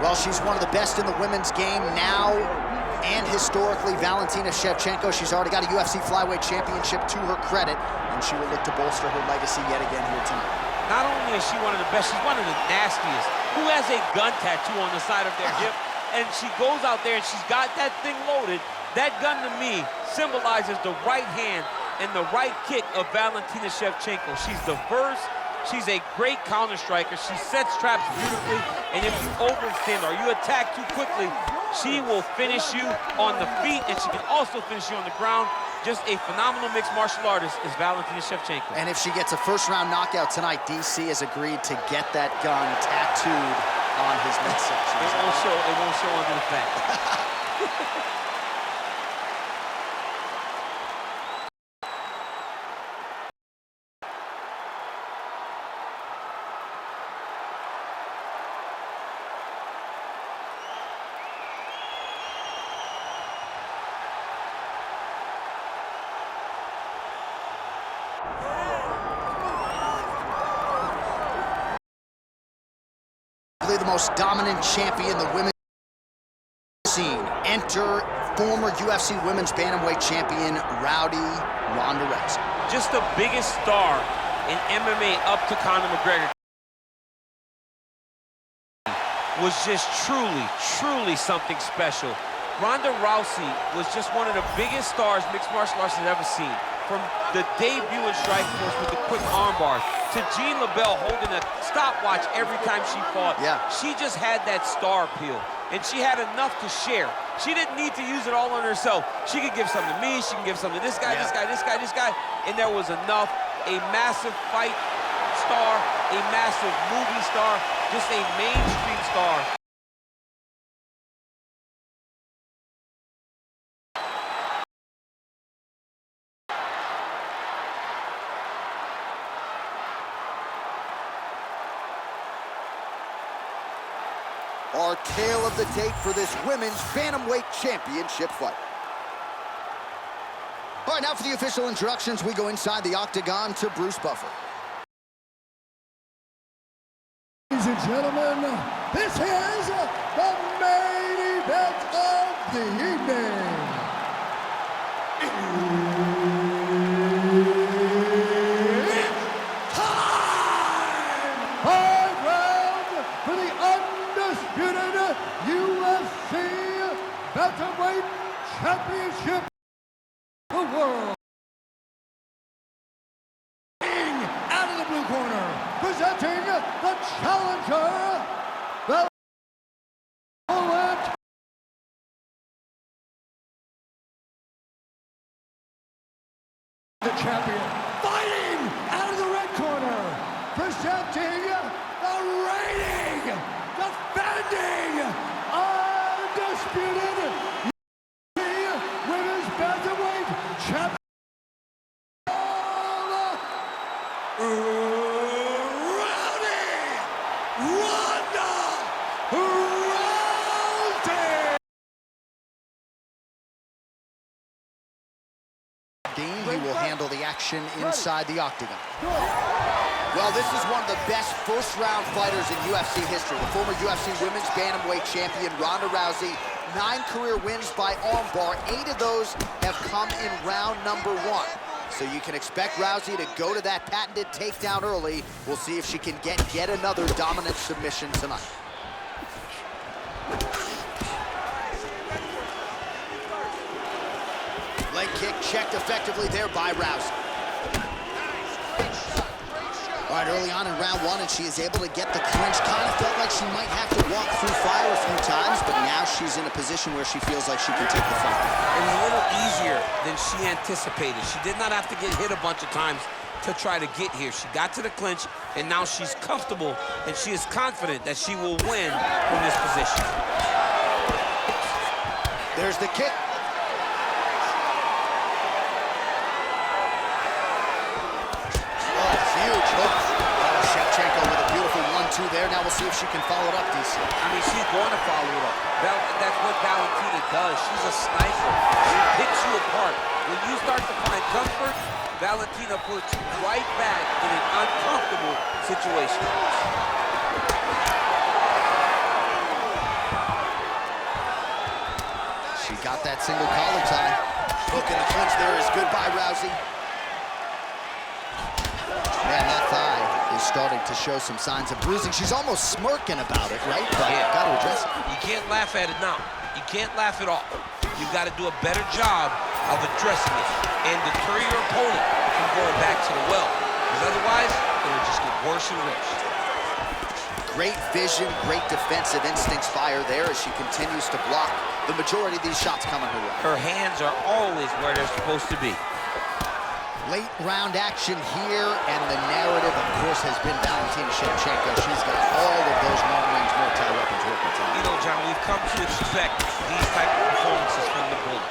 Well, she's one of the best in the women's game now and historically. Valentina Shevchenko, she's already got a UFC flyweight championship to her credit, and she will look to bolster her legacy yet again here tonight. Not only is she one of the best, she's one of the nastiest. Who has a gun tattoo on the side of their hip, and she goes out there and she's got that thing loaded. That gun to me symbolizes the right hand and the right kick of Valentina Shevchenko. She's diverse. She's a great counter striker. She sets traps beautifully, and if you overextend or you attack too quickly, she will finish you on the feet, and she can also finish you on the ground. Just a phenomenal mixed martial artist is Valentina Shevchenko. And if she gets a first-round knockout tonight, DC has agreed to get that gun tattooed on his midsection. It won't show under the fat. The most dominant champion the women's scene. Enter former UFC women's bantamweight champion Ronda Rousey. Just the biggest star in MMA up to Conor McGregor was just truly something special. Ronda Rousey was just one of the biggest stars mixed martial arts has ever seen. From the debut in Strikeforce with the quick armbar to Jean LaBelle holding a stopwatch every time she fought. Yeah. She just had that star appeal, and she had enough to share. She didn't need to use it all on herself. She could give some to me, she can give some to this guy, this guy, this guy, this guy, and there was enough. A massive fight star, a massive movie star, just a mainstream star. Our tale of the tape for this women's bantamweight championship fight. All right, now for the official introductions, we go inside the octagon to Bruce Buffer. Ladies and gentlemen, this is the main event of the evening. It's time! 5 rounds for the undisputed UFC Bantamweight Championship of the world. Out of the blue corner, presenting the challenger, Valentina. The champion, fighting out of the red corner, presenting the reigning, defending, undisputed women's bantamweight champion, Ronda Rousey. He will handle the action inside the octagon. Well, this is one of the best first-round fighters in UFC history. The former UFC women's bantamweight champion, Ronda Rousey, 9 career wins by armbar. 8 of those have come in round number 1. So you can expect Rousey to go to that patented takedown early. We'll see if she can get yet another dominant submission tonight. Leg kick checked effectively there by Rousey. All right, early on in round 1, and she is able to get the clinch. Kind of felt like she might have to walk through fire a few times, but now she's in a position where she feels like she can take the fight. It was a little easier than she anticipated. She did not have to get hit a bunch of times to try to get here. She got to the clinch, and now she's comfortable, and she is confident that she will win from this position. There's the kick. Huge hook. Shevchenko with a beautiful 1-2 there. Now we'll see if she can follow it up, DC. I mean, she's going to follow it up. That's what Valentina does. She's a sniper. She picks you apart. When you start to find comfort, Valentina puts you right back in an uncomfortable situation. She got that single collar tie. Hook in the clinch there is good by Rousey. Man, that thigh is starting to show some signs of bruising. She's almost smirking about it, right? But got to address it. You can't laugh at it now. You can't laugh it off. You've got to do a better job of addressing it and deter your opponent from going back to the well. Because otherwise, it'll just get worse and worse. Great vision, great defensive instincts by her there as she continues to block the majority of these shots coming her way. Her hands are always where they're supposed to be. Late round action here, and the narrative, of course, has been Valentina Shevchenko. She's got all of those long-range multi-weapons working tonight. You know, John, we've come to expect these type of performances from the Bullet.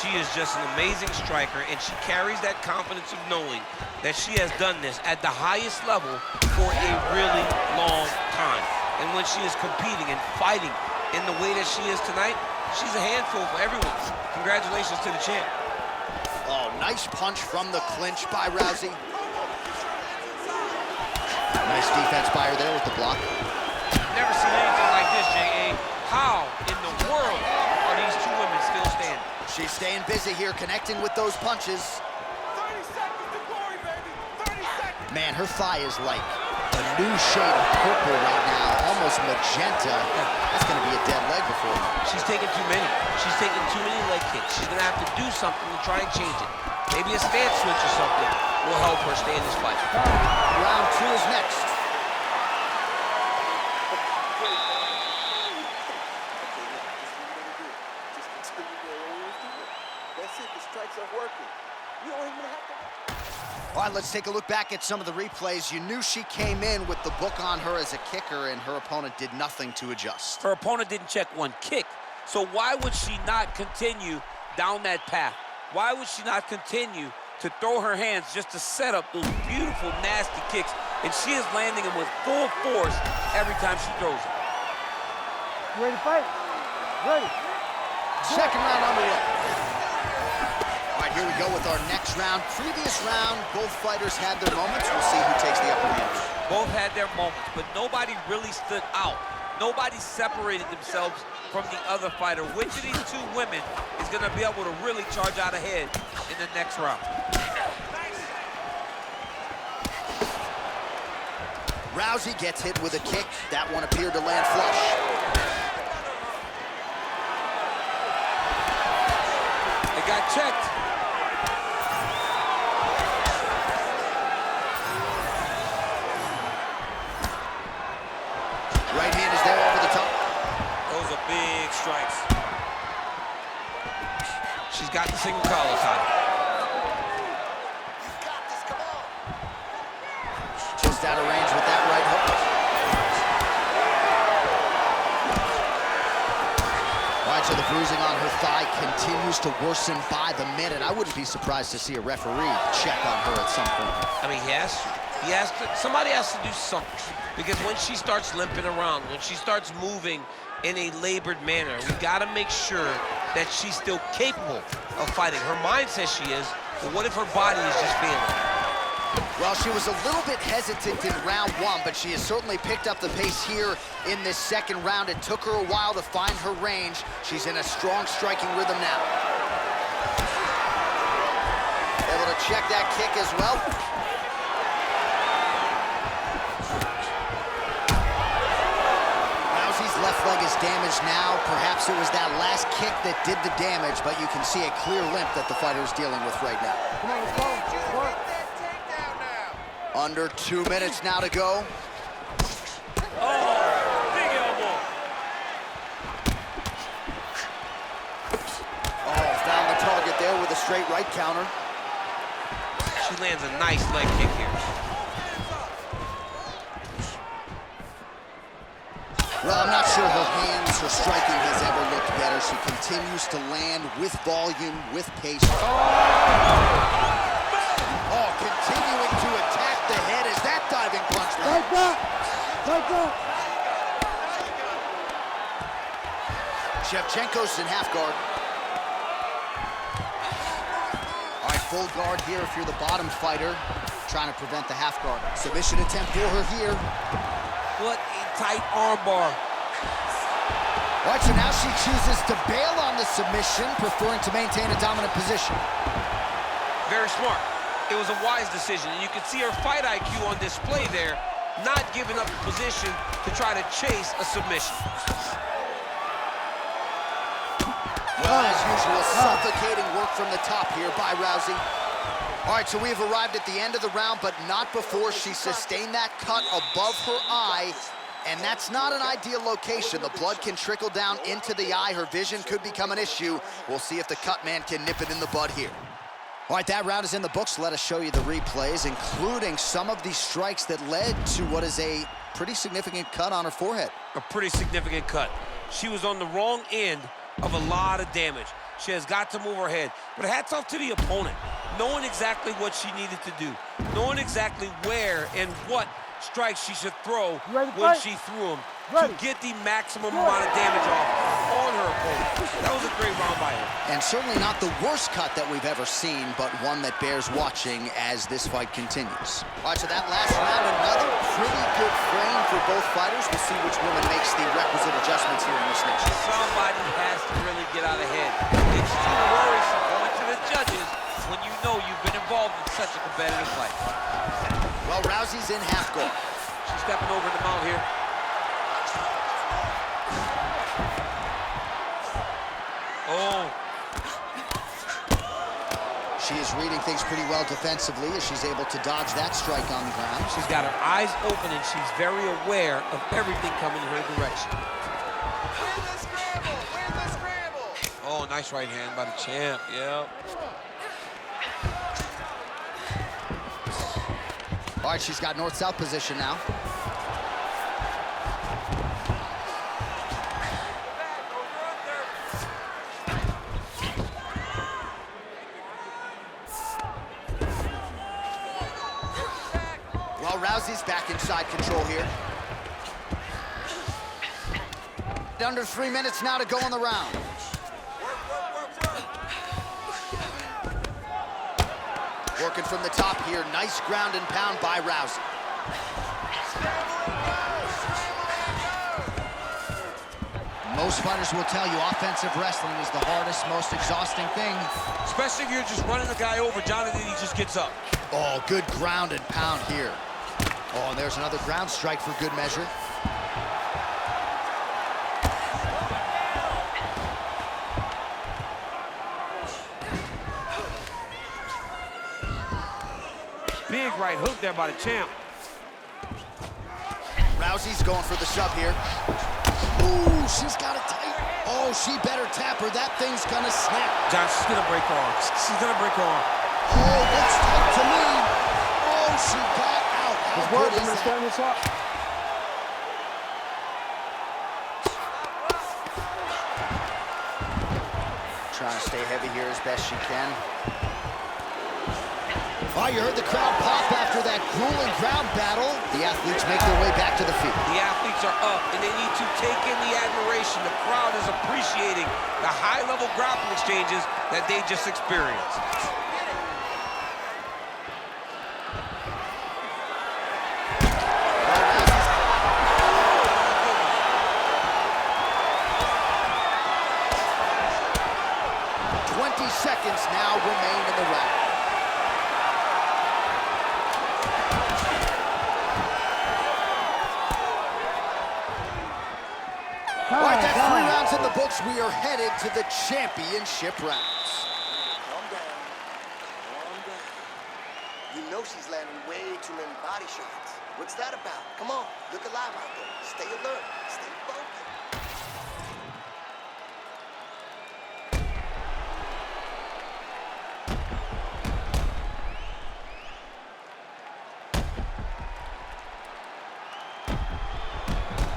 She is just an amazing striker, and she carries that confidence of knowing that she has done this at the highest level for a really long time. And when she is competing and fighting in the way that she is tonight, she's a handful for everyone. Congratulations to the champ. Oh, nice punch from the clinch by Rousey. Nice defense by her there with the block. Never seen anything like this, J.A. How in the world are these two women still standing? She's staying busy here, connecting with those punches. 30 seconds to glory, baby. 30 seconds. Man, her thigh is like a new shade of purple right now, almost magenta. That's going to be a dead leg before her. She's taking too many. She's taking too many leg kicks. She's going to have to do something to try and change it. Maybe a stance switch or something will help her stay in this fight. Round 2 is next. That's it, the strikes are working. You don't even have to. All right, let's take a look back at some of the replays. You knew she came in with the book on her as a kicker, and her opponent did nothing to adjust. Her opponent didn't check one kick. So why would she not continue down that path? Why would she not continue to throw her hands just to set up those beautiful, nasty kicks? And she is landing them with full force every time she throws it. You ready to fight? Ready. Second round underway. All right, here we go with our next round. Previous round, both fighters had their moments. We'll see who takes the upper hand. Both had their moments, but nobody really stood out. Nobody separated themselves from the other fighter. Which of these two women is going to be able to really charge out ahead in the next round? Rousey gets hit with a kick. That one appeared to land flush. It got checked. Right hand is there over the top. Those are big strikes. She's got the single collar tie. Just out of range with that right hook. All right, so the bruising on her thigh continues to worsen by the minute. I wouldn't be surprised to see a referee check on her at some point. I mean, he has to, somebody has to do something. Because when she starts limping around, when she starts moving in a labored manner, we gotta make sure that she's still capable of fighting. Her mind says she is, but what if her body is just failing? Well, she was a little bit hesitant in round 1, but she has certainly picked up the pace here in this second round. It took her a while to find her range. She's in a strong striking rhythm now. Able to check that kick as well. Rousey's left leg is damaged now. Perhaps it was that last kick that did the damage, but you can see a clear limp that the fighter is dealing with right now. Come on, let's go. Work. Under 2 minutes now to go. Oh, big elbow. Oh, found the target there with a straight right counter. She lands a nice leg kick here. Well, I'm not sure her hands, her striking has ever looked better. She continues to land with volume, with pace. Oh, continuing to attack the head as that diving punch lands. Like that. Like that. Shevchenko's in half guard. All right, full guard here if you're the bottom fighter, trying to prevent the half guard. Submission attempt for her here. What a tight armbar. All right, so now she chooses to bail on the submission, preferring to maintain a dominant position. Very smart. It was a wise decision, and you can see her fight IQ on display there, not giving up the position to try to chase a submission. Well, as usual, suffocating work from the top here by Rousey. All right, so we have arrived at the end of the round, but not before she sustained that cut above her eye, and that's not an ideal location. The blood can trickle down into the eye. Her vision could become an issue. We'll see if the cut man can nip it in the bud here. All right, that round is in the books. Let us show you the replays, including some of the strikes that led to what is a pretty significant cut on her forehead. A pretty significant cut. She was on the wrong end of a lot of damage. She has got to move her head. But hats off to the opponent, knowing exactly what she needed to do, knowing exactly where and what strikes she should throw when she threw them to get the maximum amount of damage off on her opponent. That was a great round by her. And certainly not the worst cut that we've ever seen, but one that bears watching as this fight continues. All right, so that last round, another pretty good frame for both fighters. We'll see which woman makes the requisite adjustments here in this next round. Somebody has to really get out ahead. It's too worrisome going to the judges when you know you've been involved in such a competitive fight. Well, Rousey's in half guard. She's stepping over the mount here. Oh. She is reading things pretty well defensively as she's able to dodge that strike on the ground. She's got her eyes open and she's very aware of everything coming her direction. Win the scramble! Win the scramble! Oh, nice right hand by the champ, yep. All right, she's got north-south position now. Well, Rousey's back inside control here. Under 3 minutes now to go in the round. Working from the top here. Nice ground and pound by Rousey. Most fighters will tell you offensive wrestling is the hardest, most exhausting thing. Especially if you're just running the guy over, Jonathan, he just gets up. Oh, good ground and pound here. Oh, and there's another ground strike for good measure. Big right hook there by the champ. Rousey's going for the sub here. Ooh, she's got it tight. Oh, she better tap her. That thing's gonna snap. John, she's gonna break her arm. She's gonna break her arm. Oh, looks tight to me. Oh, she got out. How good is that? Trying to stay heavy here as best she can. Oh, you heard the crowd pop after that grueling ground battle. The athletes make their way back to the field. The athletes are up, and they need to take in the admiration. The crowd is appreciating the high-level grappling exchanges that they just experienced. Seconds now remain in the round. All right, that's 3 rounds in the books. We are headed to the championship rounds. Calm down. Calm down. You know she's landing way too many body shots. What's that about? Come on, look alive out there. Stay alert. Stay focused.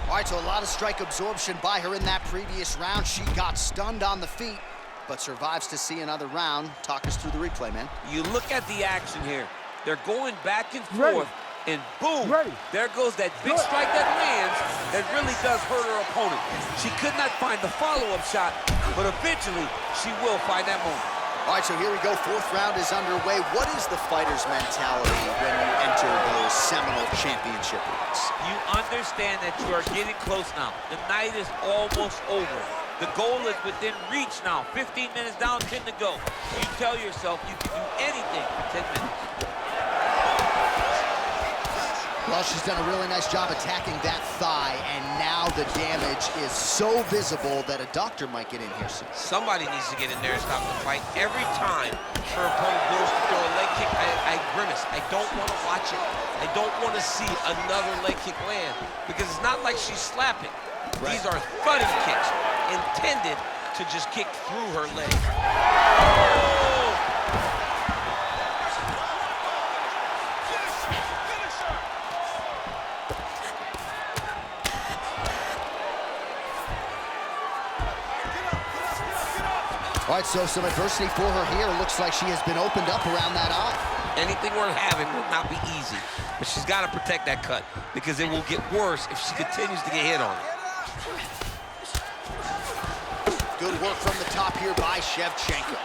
All right, so a lot of strike absorption by her in that previous round. She got stunned on the feet, but survives to see another round. Talk us through the replay, man. You look at the action here. They're going back and forth, and boom, there goes that big strike that lands that really does hurt her opponent. She could not find the follow-up shot, but eventually she will find that moment. All right, so here we go. Fourth round is underway. What is the fighter's mentality when you enter those seminal championship rounds? You understand that you are getting close now. The night is almost over. The goal is within reach now. 15 minutes down, 10 to go. You tell yourself you can do anything for 10 minutes. Well, she's done a really nice job attacking that thigh, and now the damage is so visible that a doctor might get in here soon. Somebody needs to get in there and stop the fight. Every time her opponent goes to throw a leg kick, I grimace. I don't want to watch it. I don't want to see another leg kick land, because it's not like she's slapping. Right. These are thudding kicks intended to just kick through her leg. Oh! All right, so some adversity for her here. Looks like she has been opened up around that eye. Anything worth having will not be easy, but she's got to protect that cut, because it will get worse if she continues to get hit on it. Good work from the top here by Shevchenko.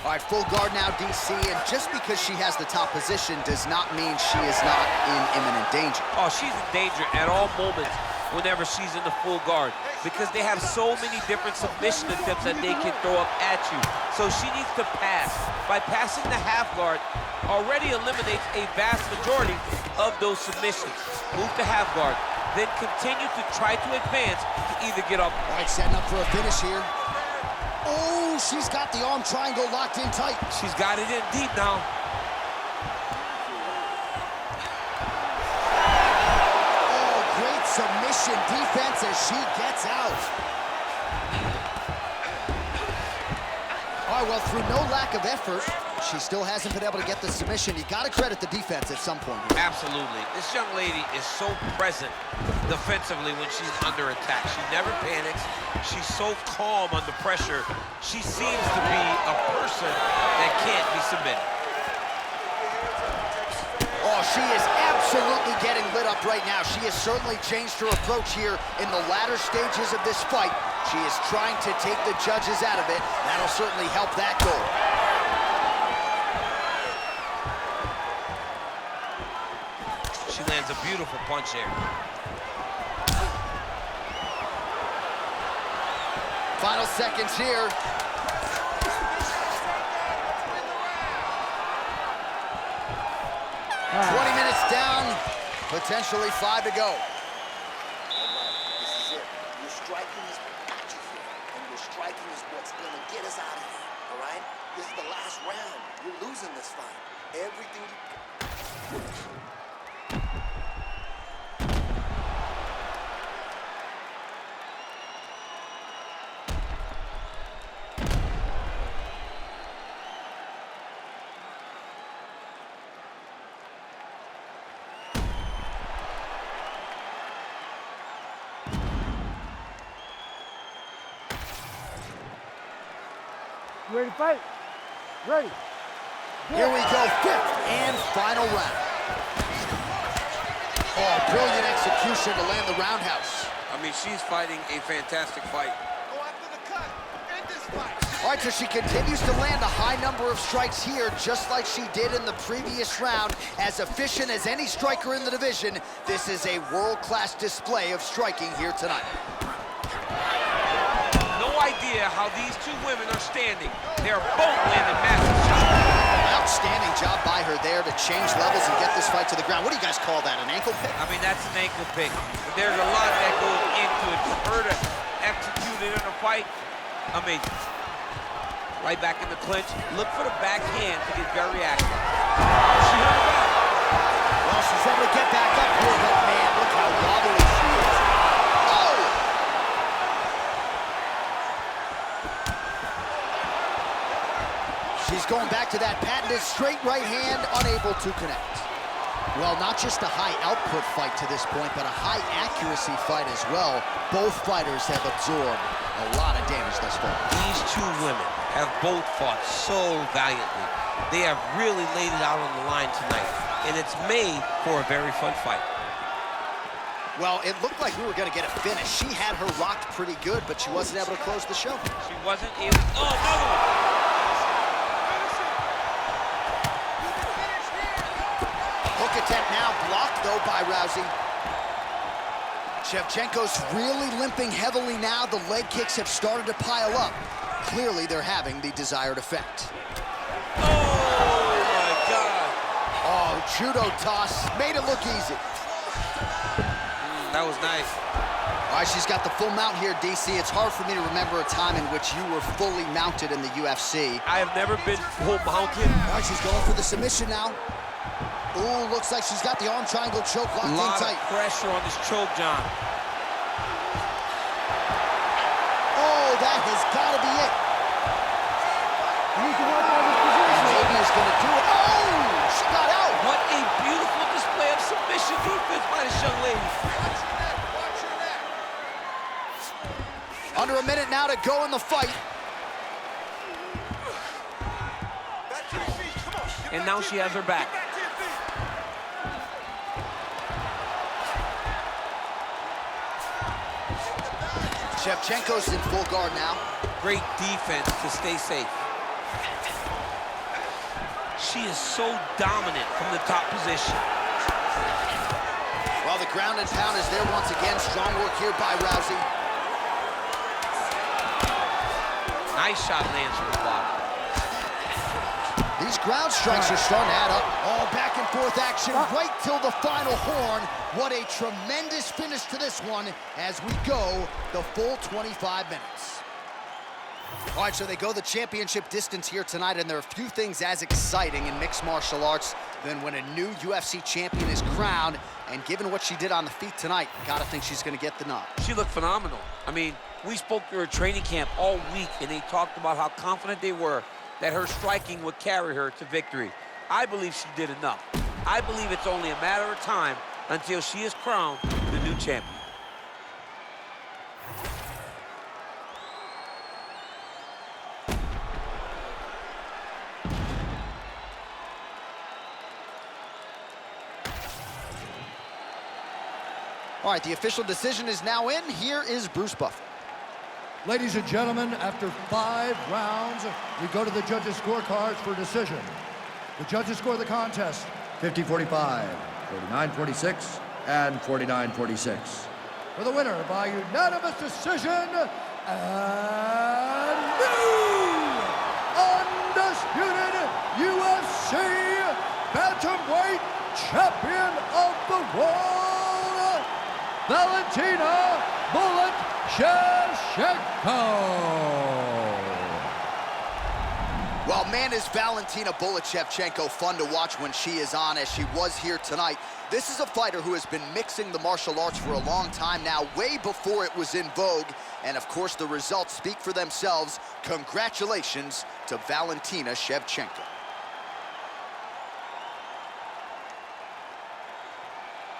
All right, full guard now, DC, and just because she has the top position does not mean she is not in imminent danger. Oh, she's in danger at all moments whenever she's in the full guard, because they have so many different submission attempts that they can throw up at you. So she needs to pass. By passing the half guard, already eliminates a vast majority of those submissions. Move to half guard, then continue to try to advance to either get up. All right, setting up for a finish here. Oh, she's got the arm triangle locked in tight. She's got it in deep now. Submission defense as she gets out. All right, well, through no lack of effort, she still hasn't been able to get the submission. You got to credit the defense at some point here. Absolutely. This young lady is so present defensively when she's under attack. She never panics. She's so calm under pressure. She seems to be a person that can't be submitted. Oh, she is absolutely getting lit up right now. She has certainly changed her approach here in the latter stages of this fight. She is trying to take the judges out of it. That'll certainly help that goal. She lands a beautiful punch there. Final seconds here. Wow. 20 minutes down, potentially 5 to go. All right, this is it. Your striking is what got you here, and your striking is what's gonna get us out of here, all right? This is the last round. You're losing this fight. Everything you... You ready to fight? Ready. Here we go, fifth and final round. Oh, brilliant execution to land the roundhouse. I mean, she's fighting a fantastic fight. Go after the cut. End this fight. All right, so she continues to land a high number of strikes here, just like she did in the previous round. As efficient as any striker in the division, this is a world-class display of striking here tonight. No idea how these two women are standing. They're both landing massive shots. Outstanding job by her there to change levels and get this fight to the ground. What do you guys call that, an ankle pick? I mean, that's an ankle pick. But there's a lot that goes into it. For her to execute it in a fight, amazing. Right back in the clinch. Look for the backhand to get very active. She hit her back. Well, she's able to get back up here, but man, look how wobbly she is. Oh! She's going back to that patented straight right hand, unable to connect. Well, not just a high output fight to this point, but a high accuracy fight as well. Both fighters have absorbed a lot of damage thus far. These two women have both fought so valiantly. They have really laid it out on the line tonight, and it's made for a very fun fight. Well, it looked like we were going to get a finish. She had her rocked pretty good, but she wasn't able to close the show. She wasn't able. Oh, another one. Hook attempt now blocked, though, by Rousey. Shevchenko's really limping heavily now. The leg kicks have started to pile up. Clearly, they're having the desired effect. Oh, my God. Oh, judo toss. Made it look easy. That was nice. All right, she's got the full mount here, DC. It's hard for me to remember a time in which you were fully mounted in the UFC. I have never been full mounted. All right, she's going for the submission now. Ooh, looks like she's got the arm triangle choke locked in tight. A lot of pressure on this choke, John. Oh, that has got to be it. Maybe is going to do it. Oh, she got out. What a beautiful display of submission defense by this young lady. Under a minute now to go in the fight. And now she has her back. Shevchenko's in full guard now. Great defense to stay safe. She is so dominant from the top position. Well, the ground and pound is there once again. Strong work here by Rousey. Nice shot lands from the bottom. These ground strikes are starting to add up. All back and forth action right till the final horn. What a tremendous finish to this one as we go the full 25 minutes. All right, so they go the championship distance here tonight, and there are a few things as exciting in mixed martial arts than when a new UFC champion is crowned. And given what she did on the feet tonight, gotta think she's gonna get the nod. She looked phenomenal. I mean, we spoke to her training camp all week, and they talked about how confident they were that her striking would carry her to victory. I believe she did enough. I believe it's only a matter of time until she is crowned the new champion. All right, the official decision is now in. Here is Bruce Buffer. Ladies and gentlemen, after 5 rounds, we go to the judges' scorecards for decision. The judges score the contest 50-45, 49-46, and 49-46. For the winner by unanimous decision, and new undisputed UFC bantamweight champion of the world, Valentina "Bullet" Shevchenko. Well, man, is Valentina "Bullet" Shevchenko fun to watch when she is on, as she was here tonight. This is a fighter who has been mixing the martial arts for a long time now, way before it was in vogue. And of course, the results speak for themselves. Congratulations to Valentina Shevchenko.